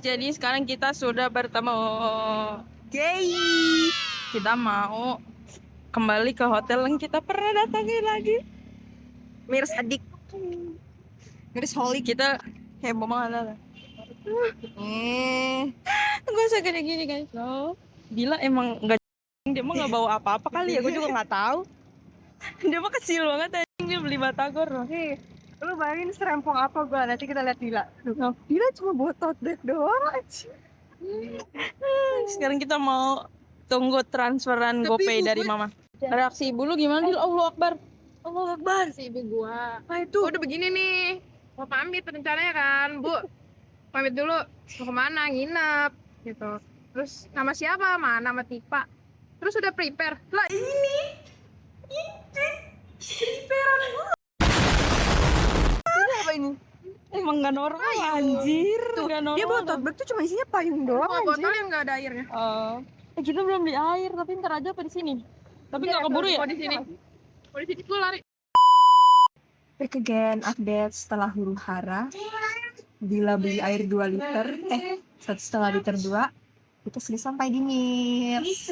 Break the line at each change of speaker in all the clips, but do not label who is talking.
jadi sekarang kita sudah bertemu. Yeay. Kita mau kembali ke hotel yang kita pernah datangi lagi. Mirs adik. Mirs Holly kita heboh banget. Gue usah kayak gini guys. No. Gila emang nggak, dia mah nggak bawa apa-apa kali ya, gue juga nggak tahu. Dia mah kecil banget anjing, dia beli batagor. Oke. Lu bayangin serempong apa gua, nanti kita lihat Dila. Dila cuma bawa tote bag doang aja. Sekarang kita mau tunggu transferan GoPay dari mama. Reaksi ibu lu gimana, Dil? Allahu Akbar. Allahu Akbar.
Si ibu gua.
Nah itu.
Udah begini nih. Mau pamit rencananya kan, Bu. Pamit dulu. Mau kemana? Nginep gitu. Terus nama siapa? Mana nama Tipa. Terus udah prepare. Lah ini preparean gua.
Ini apa ini? Emang gak normal anjir.
Tuh,
gak normal.
dia bawa tote bag tuh cuma isinya payung doang anjir. Botol yang gak ada airnya.
Kita belum di air, tapi ntar aja apa di sini. Tapi nggak keburu ya?
Oh di sini. Oh di sini gua lari.
Back again, update setelah huru hara. Bila beli air 2 liter, 1,5 liter 2, kita sudah sampai di Mirs.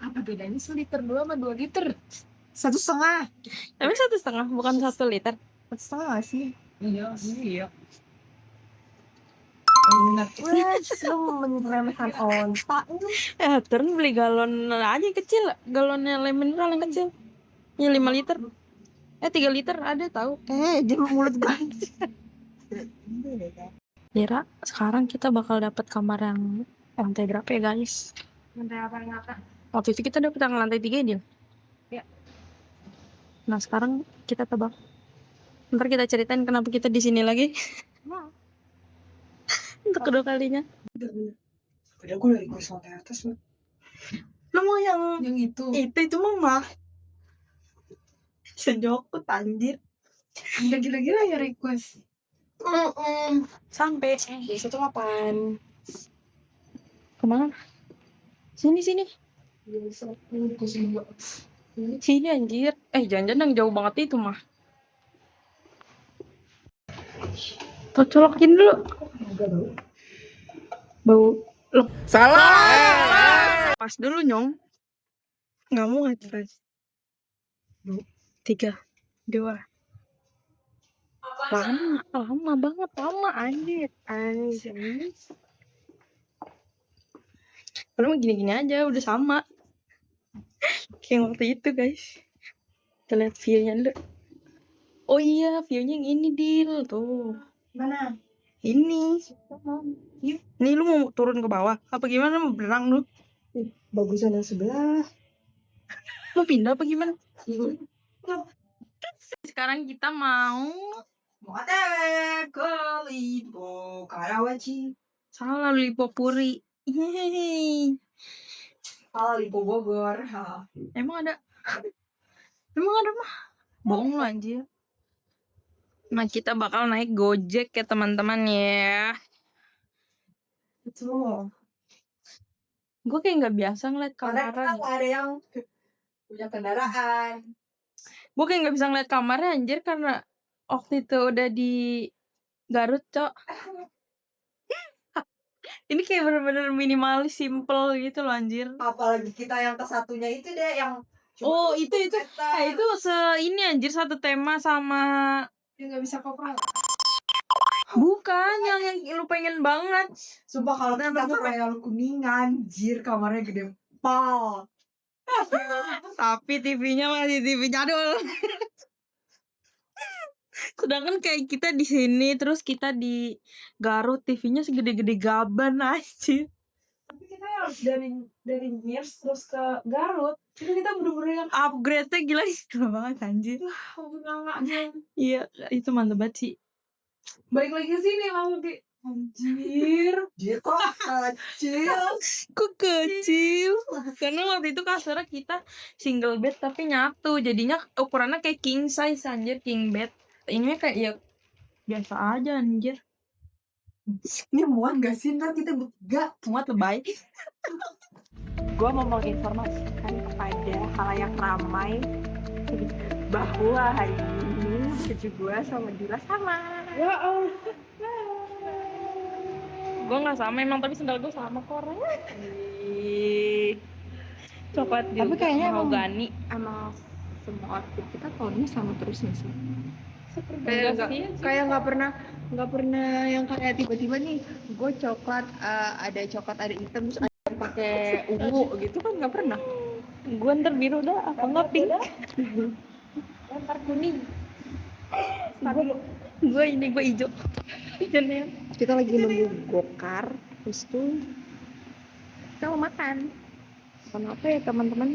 Apa bedanya 1 liter 2 sama 2 liter?
1,5. Emang 1,5, bukan 1 liter? 1,5 gak sih?
Iya.
Wah, lu meremehkan onta. Turun beli galon aja yang kecil, galonnya mineral yang kecil. Ya 5 liter. 3 liter ada tahu. Dia mulut banget. Kira sekarang kita bakal dapat kamar yang lantai berapa ya guys?
Lantai apa yang ngata?
Waktu itu kita dapet yang lantai 3 ya, Dil?
Ya.
Nah sekarang kita tebak. Ntar kita ceritain kenapa kita di sini lagi. Untuk kedua kalinya.
Udah gue dari kos lantai atas loh.
Lu mau yang
itu
mama. Sejokut anjir.
udah gila-gila ya request.
Sampai
Besok tuh kapan?
kemana? Sini.
Besok di kos juga.
Sini anjir. Jangan-jangan yang jauh banget itu mah. Tuh colokin dulu. Bau. Loh. Salah. Pas dulu nyong. Nggak mau nge-press. 3, 2. Lama banget anjir. Padahal gini-gini aja udah sama. Kayak waktu itu guys. Kita lihat view-nya dulu. Oh iya, view-nya yang ini Dil tuh.
Mana?
Ini. Nih lu mau turun ke bawah? Apa gimana, mau berenang lu?
Bagusan yang sebelah.
Mau pindah apa gimana? Sekarang kita mau
Muateh ke Lipo Karawaci.
salah, Lipo Puri. Yeay.
Salah Lipo Bogor.
Emang ada mah. Bohong lu anjir. Nah kita bakal naik Gojek ya teman-teman ya.
Itu.
Gue kayak nggak biasa ngeliat
Karena
kamarnya.
kita ada yang punya kendaraan.
Gue kayak nggak bisa ngeliat kamarnya anjir karena waktu itu udah di Garut, Cok. Ini kayak bener-bener minimalis, simple gitu loh anjir.
Apalagi kita yang ke satunya itu deh yang
Itu. Itu ini anjir satu tema sama
yang nggak bisa kopral.
bukan yang lu pengen banget.
Sumpah kalau kita tuh kayak Kuningan, jir kamarnya gede pal.
Tapi TV-nya masih TV jadul. Sedangkan kayak kita di sini terus kita di Garut TV-nya segede-gede gaban aja.
Tapi kita harus dari Mirs terus ke Garut. Itu kita bener-bener yang
Upgrade-nya gila banget anjir. Iya, itu mantep banget sih.
balik lagi ke sini langsung di anjir. Dia kok kecil.
Kok kecil? Karena waktu itu kasurnya kita single bed tapi nyatu. Jadinya ukurannya kayak king size anjir, king bed. Ini kayak ya biasa aja anjir.
Ini muat gak sih? Ntar kita bertiga
Muat lebay.
Gua mau menginformasikan kepada halayak ramai bahwa hari ini baju gua sama Dila sama.
ya Allah.
Gue nggak sama emang, tapi sendal gue sama kok warnanya. Coklat juga.
Tapi kayaknya emang
mahogani.
sama semua outfit kita tahunnya sama terus nih sih.
Enggak sih.
Kayak nggak pernah yang kayak tiba-tiba nih gue coklat, ada coklat ada hitam terus ada yang pakai ungu gitu kan nggak pernah.
Gue ntar biru dah, apa nggak pink?
Ntar kuning.
Gue hijau. Hijaunya.
Kita lagi nunggu gokar, terus tuh kita mau makan. Makan apa ya teman-teman?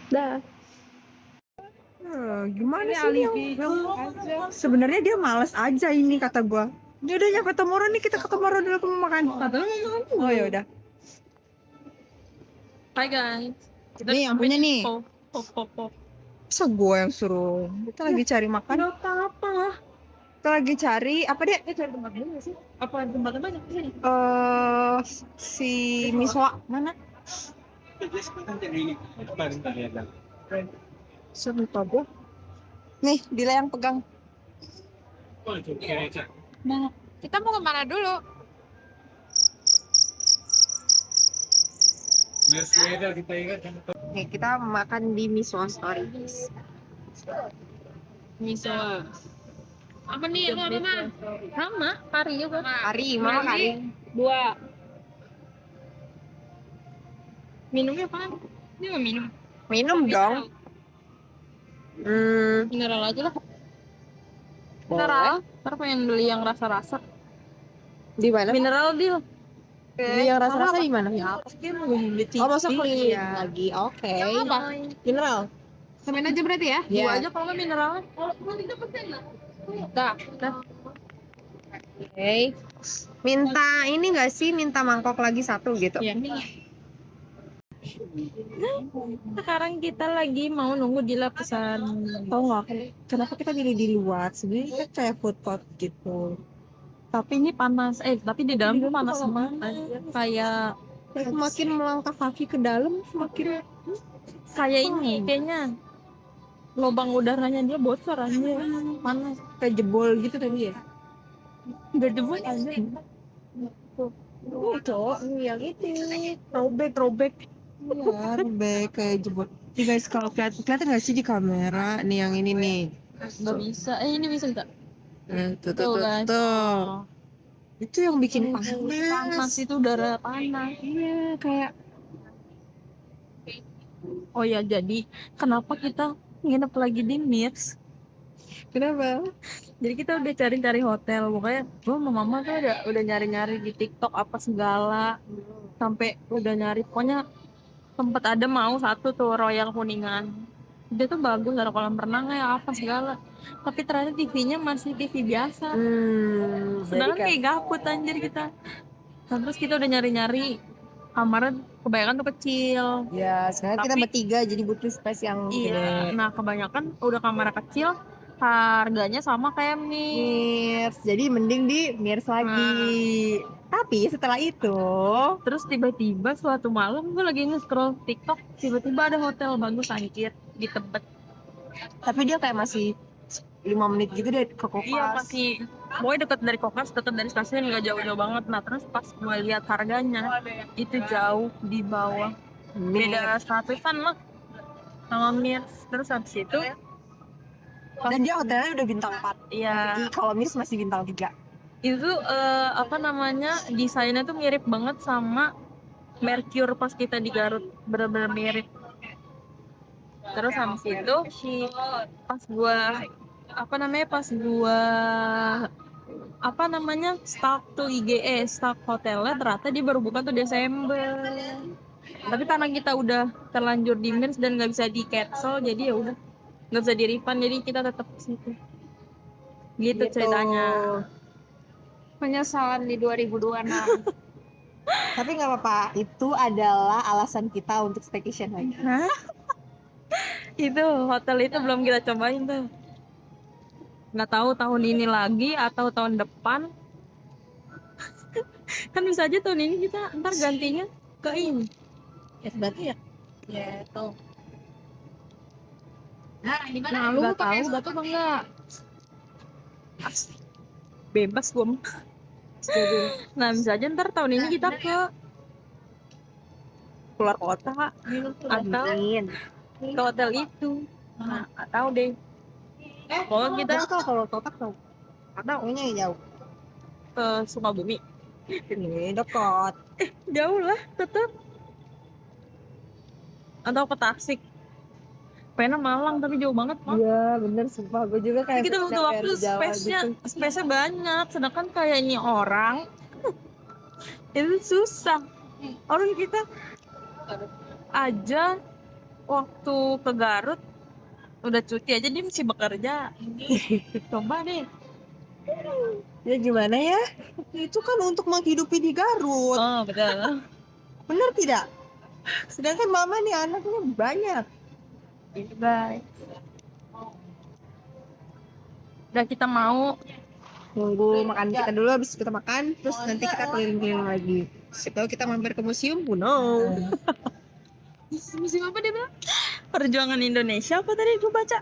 Dah.
Gimana
Ini
sih ini
alibi
yang
aja.
sebenarnya dia malas aja ini kata gua. Dia udah nyampe Tomorrow nih, kita ke Tomorrow dulu ke makan.
Katanya mau makan.
Oh ya udah.
Hai guys. Kita
Nih, yang punya nih.
Pop.
Masa gua yang suruh? Kita lagi cari makan.
Gak apa-apa lah.
Kita lagi cari apa dia?
Cari tempat dulu nggak sih? Apa tempatnya banyak di sini?
Si Miswa mana? Lupa gua. Nih, Dila yang pegang.
Mana?
Kita mau kemana dulu? Nih, kita makan di Miswa Stories.
Miso. Apa nih? Lu apa mah? Sama, kari juga.
Kari, mama kari.
2. Minumnya apaan? Ini nggak minum.
Minum dong.
Mineral aja lah.
Boleh.
Mineral. Ntar pengen beli yang rasa-rasa.
Di mana?
Mineral deal.
Beli yang rasa-rasa di mana?
Ya apa sih? Mau beli
Oh, masa clean
Iya.
lagi. Oke.
Yang apa?
Mineral.
Samain aja berarti ya?
Dua
Iya.
aja kalau nggak mineral. Kalau tidak pesan lah. Dah.
Oke. Minta ini nggak sih? Minta mangkok lagi satu gitu.
Iya. Sekarang kita lagi mau nunggu di lapisan.
Tahu nggak? Kenapa kita milih di luar? Sebenarnya kan kayak food court gitu.
Tapi ini panas. Tapi di dalam tuh panas banget. Kayak
Semakin melangkah kaki ke dalam, semakin
ini kayaknya lubang udaranya dia bocor aja.
panas. Kayak jebol gitu tadi ya.
Udah jebol aja.
Cowok yang itu.
Robek.
Ya, robek kayak jebol. Nih guys, kalau kelihatan nggak sih di kamera nih yang ini nih?
Nggak bisa. Ini bisa nggak?
Tuh,
Guys.
tuh. Itu yang bikin
Panas
panas.
itu udara panas.
Iya, kayak
Oh ya, jadi kenapa kita nginep lagi di Mirs?
kenapa?
Jadi kita udah cari-cari hotel, pokoknya gue sama mama tuh udah nyari-nyari di TikTok apa segala, sampai udah nyari, pokoknya sempat ada mau satu tuh Royal Kuningan, dia tuh bagus, ada kolam renang ya apa segala, tapi ternyata TV-nya masih TV biasa, sedangkan kayak gaput anjir kita. Nah, terus kita udah nyari-nyari, kamarnya kebanyakan tuh kecil.
Ya, sekarang kita
Tapi-
bertiga jadi butuh space yang
Iya, nah kebanyakan udah kamar kecil, harganya sama kayak
Mirs. Jadi mending di Mirs lagi. Tapi setelah itu,
Terus tiba-tiba suatu malam gue lagi nge-scroll TikTok, tiba-tiba ada hotel bagus anjir di Tebet.
tapi dia kayak masih 5 menit gitu deh ke Kopas.
Iya masih, pokoknya deket dari Kokas, deket dari stasiun, nggak jauh-jauh banget. Nah terus pas gue lihat harganya, itu jauh di bawah, beda 100-an lah sama Mirs. Terus habis itu,
Dan dia hotelnya udah bintang 4.
ya
Kalau Mirs masih bintang 3.
itu desainnya tuh mirip banget sama Mercure pas kita di Garut, bener-bener mirip. Terus habis itu pas gua stalk tuh stalk hotelnya, ternyata dia baru buka tuh Desember. Tapi karena kita udah terlanjur di Mirs dan nggak bisa di cancel, jadi ya udah nggak bisa di refund, jadi kita tetap ke situ. Gitu ceritanya.
Penyesalan di 2026.
Tapi nggak apa-apa, itu adalah alasan kita untuk staycation lagi.
Itu hotel itu belum kita cobain tuh, nggak tahu tahun ini lagi atau tahun depan. Kan bisa aja tahun ini kita ntar gantinya ke ini ya, berarti ya tuh.
Nah, lu
Nggak
pakai
tahu apa enggak. Asli. Bebas gue. Nah bisa aja ntar tahun ini kita keluar kota atau ke hotel itu. Nah, atau deh. Pokoknya kita
kalau totak tuh ada punya jauh.
ke Sukabumi.
Ini dekat.
Jauh lah, tetep. Atau ke Tasik. Pengen Malang tapi jauh banget, Mak.
Iya bener sumpah gue juga kayak
Kita butuh waktu space-nya banyak. Sedangkan kayak ini orang itu susah. Orang kita aja waktu ke Garut udah cuti aja dia mesti bekerja. Coba deh.
Ya gimana ya? Itu kan untuk menghidupi di Garut.
Oh betul.
Bener tidak? Sedangkan mama nih anaknya banyak.
Bye. Udah kita mau
Nunggu makan kita dulu, habis kita makan, terus nanti kita keliling-keliling lagi. Siapa tahu kita mampir ke museum, who knows?
musim apa dia bilang? Perjuangan Indonesia apa tadi gue baca?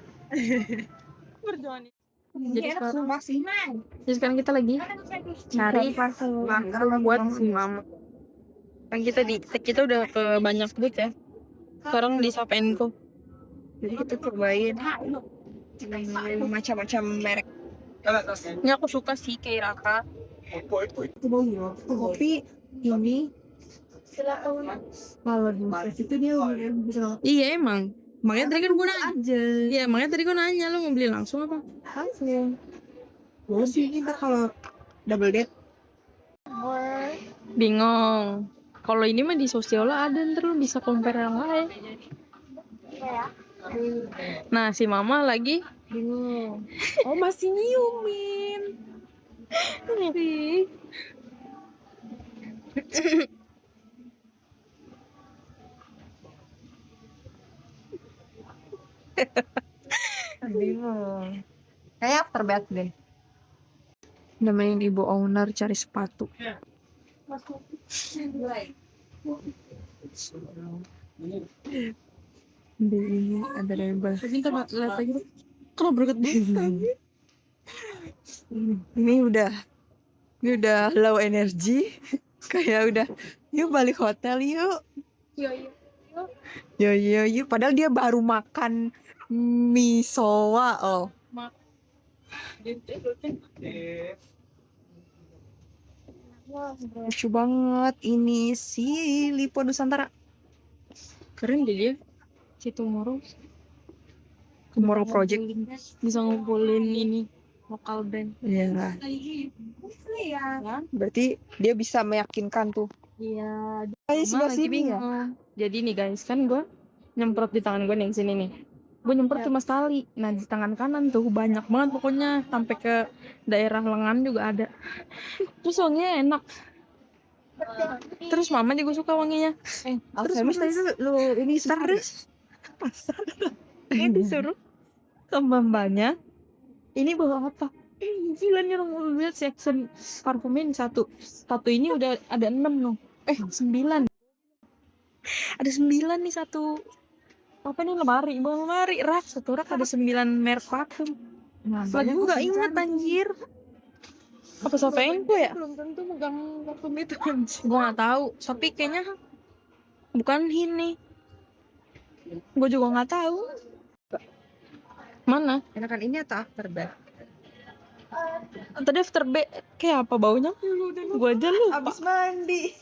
Perjuangan. Jadi sekarang kita lagi cari makanan buat si mama. Kan kita udah ke banyak booth ya. Sekarang di Sapenco.
Jadi kita cobain macam-macam merek.
Ini aku suka sih Keiraka.
Kopi ini kalau di itu dia bisa
Iya emang. Makanya tadi kan gue nanya.
aja.
Iya makanya tadi gue nanya lo mau beli langsung apa?
Langsung. Gue sih kita kalau double date.
Bingung. Kalau ini mah di Sosiola ada, ntar lu bisa compare yang lain. Nah si mama lagi
Bingung. Oh masih nyiumin.
sih.
Bingung. Kayak afterbed deh. Nemenin ibu owner cari sepatu. Ini ada label.
Kalau berkat
Ini udah low energy. Kayak udah, yuk balik hotel yuk. Yuk. Padahal dia baru makan misoa oh. Lucu banget ini si Lipo Nusantara.
Keren deh dia. Si Tomorrow Project bisa ngumpulin ini lokal brand.
Iya. Berarti dia bisa meyakinkan tuh.
Iya.
Kayak
Mama
sebelah
lagi
sini ya.
bingung. Jadi nih guys, kan gue nyemprot di tangan gue nih yang sini nih. Gue nyemprot cuma sekali. Nah di tangan kanan tuh banyak banget pokoknya sampai ke daerah lengan juga ada. Terus wanginya enak. Terus mama juga suka wanginya.
Terus tadi tuh lu ini
Terus pasar gue disuruh ke mbak-mbaknya ini bawa apa? Gila nih orang lihat section parfumin satu ini udah ada 6 loh. 9 ada 9 nih satu apa nih lemari bukan lemari rak satu rak ada 9 merek parfum. Lagi gue gak inget anjir. Apa Savenclo ya?
belum tentu megang parfum itu.
Gue gak tahu tapi kayaknya bukan ini. Gue juga nggak tahu. Mana?
Enakan ini atau afterbed?
Tadi afterbath kayak apa baunya? Gue aja lupa.
Abis mandi.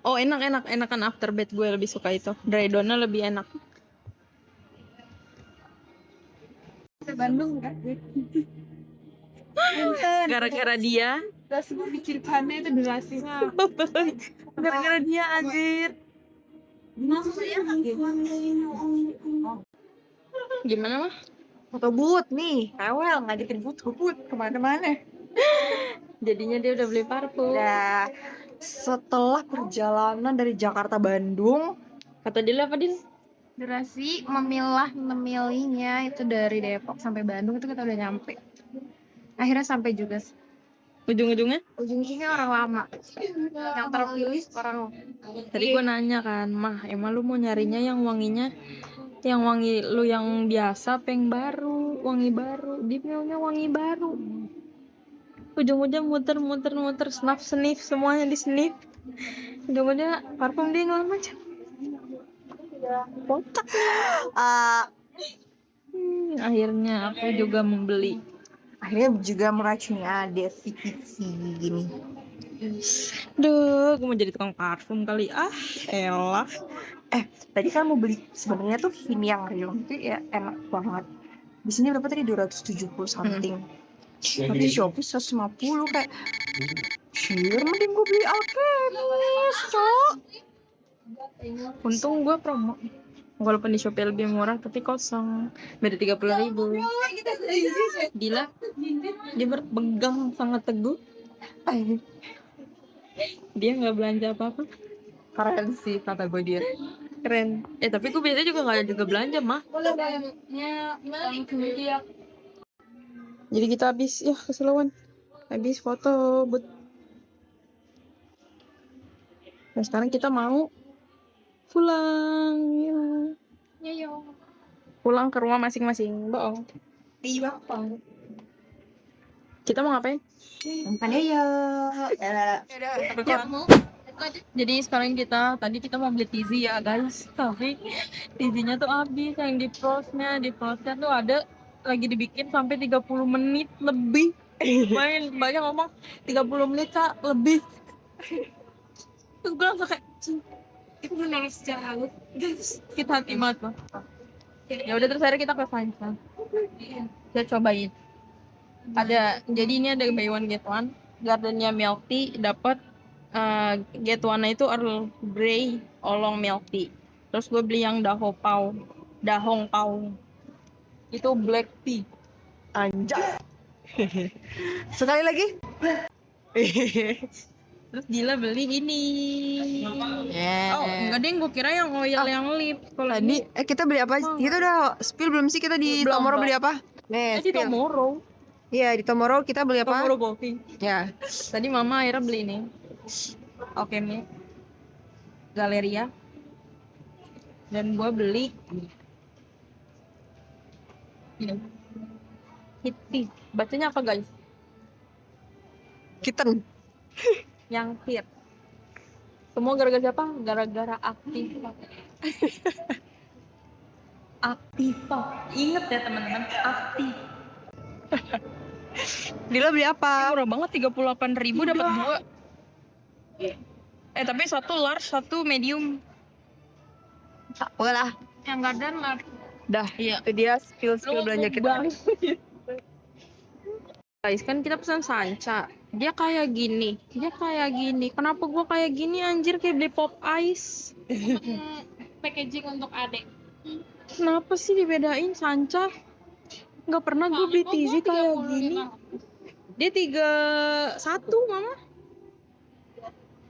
Oh enakan afterbath gue lebih suka itu. Dry Donna lebih enak.
Bandung kan?
Gara-gara dia.
Terus gue pikirkannya itu durasinya.
Gara-gara dia anjir. Gimana mah?
Foto boot nih, Ewel ngajakin foto boot kemana-mana.
Jadinya dia udah beli parfum.
Nah, setelah perjalanan dari Jakarta Bandung,
Kata dia apa Din?
Durasi memilihnya itu dari Depok sampai Bandung itu kita udah nyampe. Akhirnya sampai juga.
Ujung-ujungnya?
Ujung-ujungnya orang lama. Yang terpilih orang.
Tadi gue nanya kan, mah emang lu mau nyarinya yang wanginya yang wangi lu yang biasa, peng baru, wangi baru. Dia maunya wangi baru. ujung-ujung muter sniff semuanya di sniff, ujung-ujungnya parfum dia ngelam aja. Kocak.
Ah,
Akhirnya aku juga membeli.
akhirnya juga meracuni ada si gini.
Duh, aku mau jadi tukang parfum kali. Elah.
Tadi kan mau beli sebenarnya tuh ini yang real itu ya enak banget. Di sini berapa tadi 270 something. Tapi di Shopee 150 kayak Shir, mending gue beli Alchemist, cok.
Untung gue promo. Walaupun di Shopee lebih murah, tapi kosong. Beda 30.000. Gila. Dia berpegang sangat teguh. Dia nggak belanja apa-apa.
Keren sih kata gue dia.
Keren. Tapi gue biasanya juga nggak juga belanja, mah. Jadi kita habis ya keseluan. Habis foto but. Nah sekarang kita mau pulang ya. Pulang ke rumah masing-masing. Bohong.
Iya,
Kita mau ngapain?
Makan ya.
Jadi sekarang tadi kita mau beli tizi ya guys, tapi tizinya tuh habis. Yang di prosnya tuh ada lagi dibikin sampai 30 menit lebih. Banyak ngomong 30 menit Kak, lebih. Terus gue langsung kayak itu udah nangis secara halus. Kita hati banget loh. Ya udah terus akhirnya kita ke Fansa. Kita cobain. Jadi ini ada buy one get one. Gardennya milk tea dapat get one itu Earl Grey oolong milk tea. Terus gue beli yang dahong pau. Itu black tea.
Anjay. Sekali lagi.
Terus Dila beli ini. Oh, enggak deh, gue kira yang oil yang lip. Kalau
Tadi kita beli apa? Kita udah spill belum sih kita di
Belum,
Tomorrow
belum.
beli apa? Nih,
di
spill.
Tomorrow.
Iya, di Tomorrow kita beli apa?
Tomorrow Coffee.
Ya.
Tadi mama akhirnya beli ini. Oke nih. Galeria. Dan gue beli ini. Hitty. Bacanya apa guys?
Kitten.
Yang hit. Semua gara-gara siapa? Gara-gara Aktiva. Aktiva. Ingat ya teman-teman, Aktiva.
Dila beli apa?
Murah banget, 38.000 dapat 2. Tapi satu large, satu medium.
Oke lah.
Yang garden lah.
Dah,
Iya.
itu dia spill belanja kita.
Guys, kan kita pesan sanca. Dia kayak gini. Kenapa gua kayak gini anjir, kayak beli pop ice?
Packaging untuk adik.
Kenapa sih dibedain sanca? Nggak pernah gue beli tizi kayak gini. Dia 31 mama.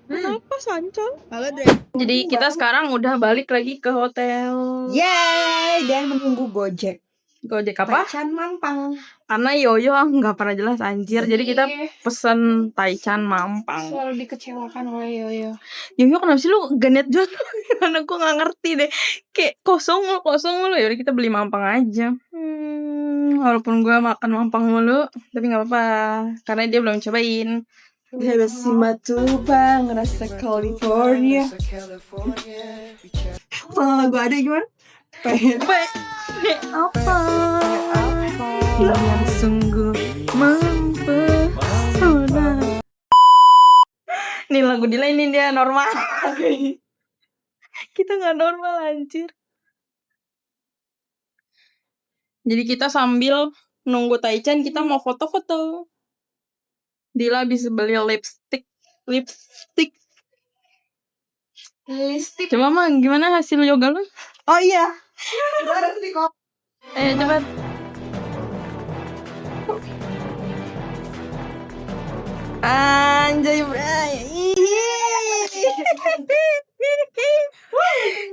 Kenapa sanca?
Halo deh.
Jadi kita sekarang udah balik lagi ke hotel.
Yeay, dan menunggu Gojek.
Gojek apa?
Taichan Mampang.
Karena Yoyo nggak pernah jelas anjir. Jadi kita pesen Taichan Mampang.
Selalu dikecewakan oleh Yoyo.
Yoyo kenapa sih lu genet jod? Karena gue nggak ngerti deh. Kayak kosong mulu. Yaudah kita beli Mampang aja. Walaupun gue makan Mampang mulu, tapi nggak apa-apa. Karena dia belum cobain.
Habis Simatupang, rasa California. Lagu ada gimana?
Apa yang sungguh mempesona. Nih lagu Dila ini dia normal. Kita nggak normal anjir. Jadi kita sambil nunggu Taichan kita mau foto-foto. Dila habis beli lipstick. Coba mah gimana hasil yoga lu?
Oh iya. Udah ada sih kok.
Cepat. Anjay, bray.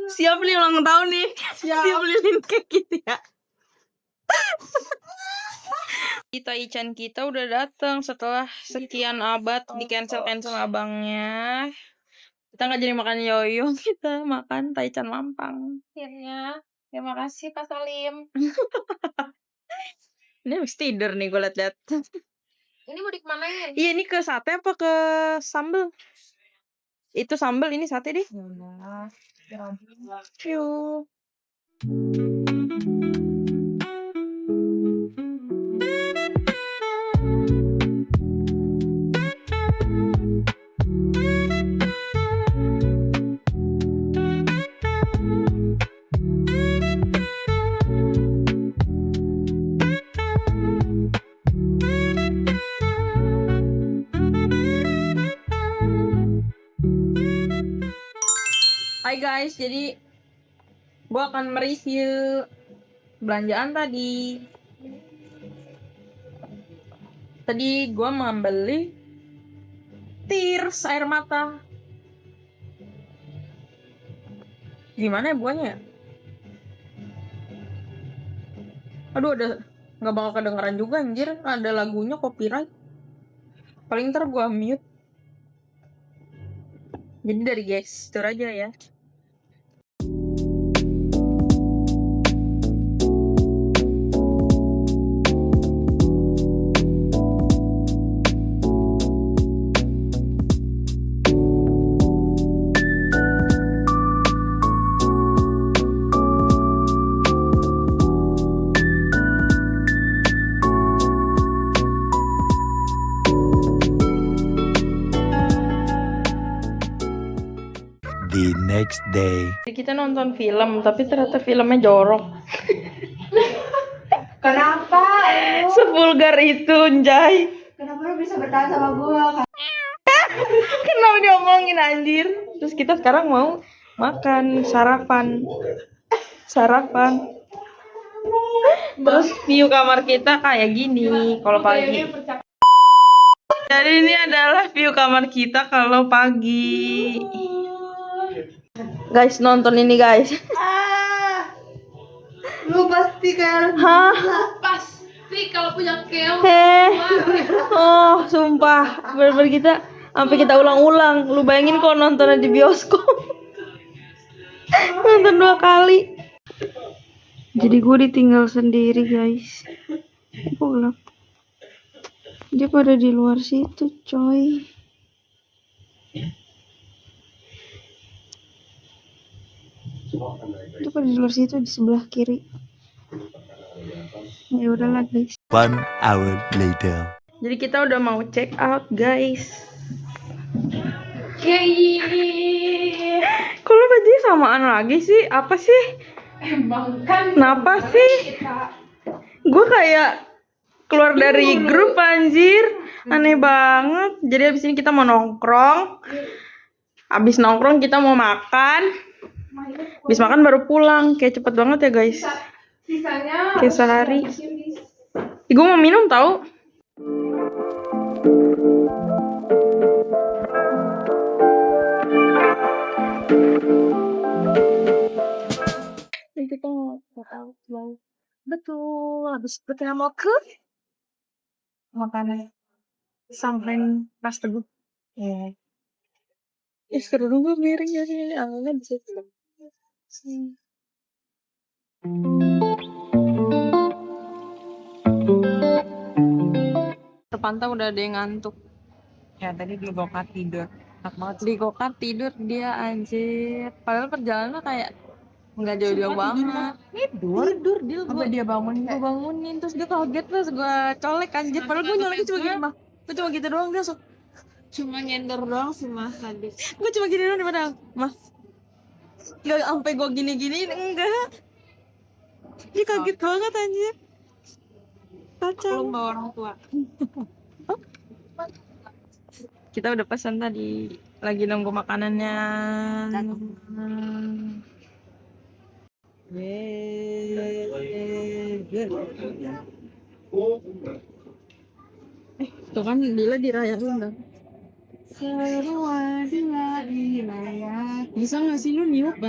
Siap beli ulang tahun nih. Siap beliin cake gitu ya. Taichan kita udah datang setelah sekian abad di cancel abangnya. Kita nggak jadi makan yoyo, kita makan Taichan Mampang.
Akhirnya, terima kasih Kak Salim.
Ini habis tidur nih gue liat-liat.
Ini mau dikemanain?
Iya, ini ke sate apa ke sambel? Itu sambel, ini sate deh. Yuk. Hai guys, jadi gue akan mereview belanjaan tadi. Tadi gue membeli Tears air mata. Gimana ya buahnya ya? Aduh, nggak bakal kedengeran juga anjir. Ada lagunya copyright. Paling ntar gue mute. Jadi dari gestur aja ya.
The next day.
Kita nonton film, tapi ternyata filmnya jorok.
Kenapa?
Sevulgar itu, Njay.
Kenapa lu bisa bertahan sama gua?
Kenapa diomongin anjir? Terus kita sekarang mau makan sarapan. Terus view kamar kita kayak gini kalau pagi. Jadi ini adalah view kamar kita kalau pagi. Guys, nonton ini guys.
Lu pasti kan?
Hah?
Pasti kalau punya keong.
Oh, sumpah. Bener-bener kita sampai kita ulang-ulang. Lu bayangin kalau nontonnya di bioskop. Nonton 2 kali. Jadi gue ditinggal sendiri guys. Pulang. Dia pada di luar situ coy. Dia pada di luar situ di sebelah kiri. Ya udahlah guys.
1 hour later.
Jadi kita udah mau check out guys. Kok lu bajunya samaan lagi sih? Apa sih?
Emang kan
Kenapa sih? Gue kayak keluar dari grup anjir. Aneh banget. Jadi abis ini kita mau nongkrong. Abis nongkrong kita mau makan. Abis makan baru pulang. Kayak cepet banget ya guys.
sisanya
Kayak sehari. Gue mau minum tau. Kita mau tahu mau betul habis kita mau ke
Makanan sampai pas teguh. Ya.
seru dong gue miring ya sini anginnya di situ. Terpantau udah ada yang ngantuk.
Ya tadi di go-kart tidur. Enak banget.
Di go-kart tidur dia anjir. Padahal perjalanannya kayak nggak jauh-jauh banget. Tidur dia.
Apa dia bangun?
Gue bangunin terus dia kaget terus gue colek anjir. Padahal gue nyoleknya cuma gini mah. Gue cuma gitu doang dia sok.
Cuma nyender doang sih mas tadi.
Gue cuma gini doang padahal. Mas. Gak sampai gue gini-giniin enggak. Dia kaget banget anjir. Kacau.
Belum bawa orang tua.
Kita udah pesan tadi. Lagi nunggu makanannya. Tuh kan Dila dirayain kan.
Semua dilayat.
Bisa gak sih lu niup?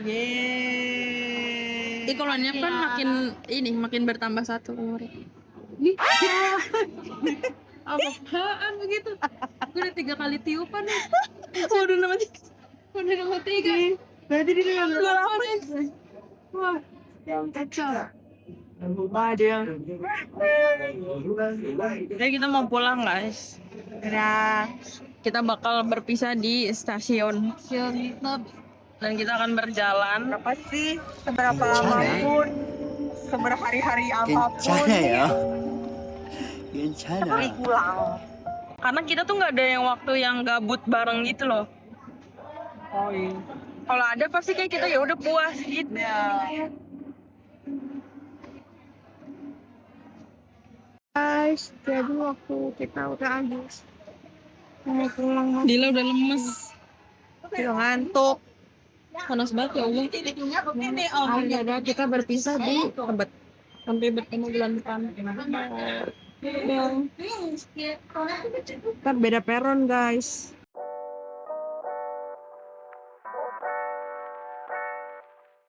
Yeay.
Kalau niup kan makin bertambah 1 umurnya.
apaan begitu? Gue udah 3 kali tiupan nih.
Oh, udah nama 3.
Udah nomor 3.
Berarti dia nggak
Gue lapain.
Wah, yang kacau.
Waduh.
Jadi kita mau pulang guys.
Dadah.
Kita bakal berpisah di stasiun. Dan kita akan berjalan.
Berapa sih? Seberapa lama pun, seberapa hari-hari apapun.
ya.
Kita pergi pulang.
Karena kita tuh nggak ada yang waktu yang gabut bareng gitu loh.
Oh iya.
Kalau ada pasti kayak kita ya udah puas gitu.
Guys, jadi waktu kita udah habis mau pulang mas,
Dila udah lemes.
udah ngantuk.
Panas banget ya Allah.
Ya udah kita berpisah di Tebet.
Sampai bertemu bulan depan.
Kita beda peron guys.